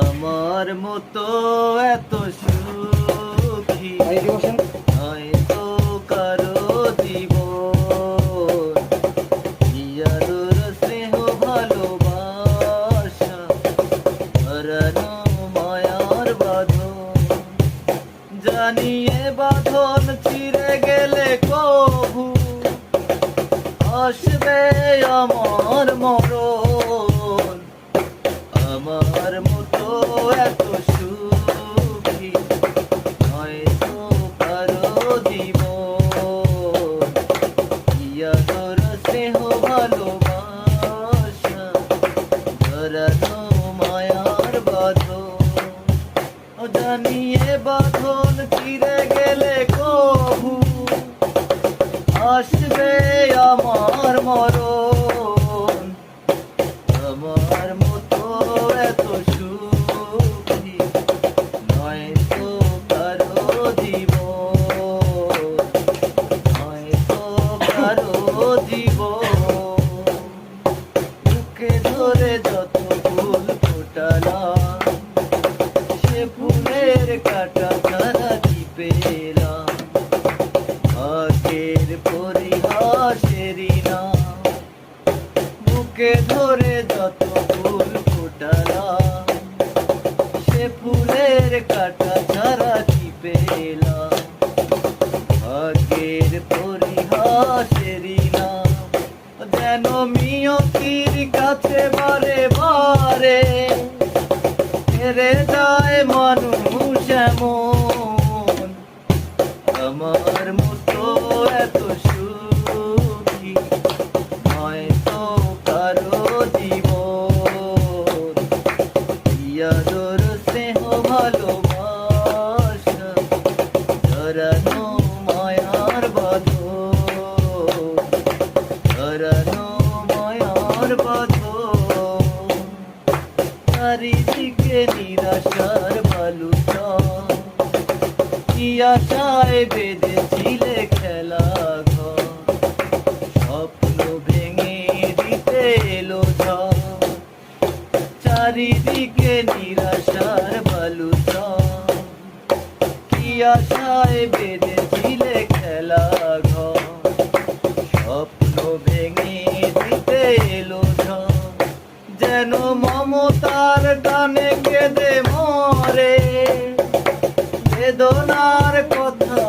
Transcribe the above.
আমার মতো এত সুখী হয়তো কারো জীবন, ইয়াদুর স্নেহ ভালোবাসা হারানো মায়ার বাঁধন। জানিয়ে বাঁধন ছিঁড়ে গেলে কবু আসবে আমার মরণ। আমার মতো এত সুখী হয়তো কারো জীবন, ইয়াদুর স্নেহ ভালোবাসা হারানো মায়ার বাঁধন। জানিয়ে বাঁধন ছিঁড়ে গেলে কবু আসবে আমার মরণ। আমার মতো এত সুখী নয়তো কারো জীবন, নয়তো কারো জীবন। বুকে ধরে যত ফুল ফোটালাম, সে ফুলের কাটা ছাড়া কি পেলাম? ভাগ্যের পরিহাসেরই নাম। বুকে ধরে যত ফুল ফোটালাম, সে ফুলের কাটা ছাড়া কি পেলাম? ভাগ্যের পরিহাসেরই নাম। যেন মিয়তির কাছে বারে বারে হেরে যায় মানুষ এমন। আমার মতো এত সুখী হয়তো কারো জীবন, ইয়াদুর স্নেহ ভালোবাসা হারানো মায়ার বাঁধন, হারানো মায়ার বাঁধন। চারিদিকে নিরাশার বালুচর, কি আশায় বেঁধেছিলে খেলা ঘর? স্বপ্ন ভেঙে দিতে এলো ঝড়। চারিদিকে নিরাশার বালুচর, কি আশায় বেঁধেছিলে খেলা ঘর? স্বপ্ন ভেঙে দিতে এলো ঝড়। যেন মমতার গানে কেঁদে মরে, বেদনার কথা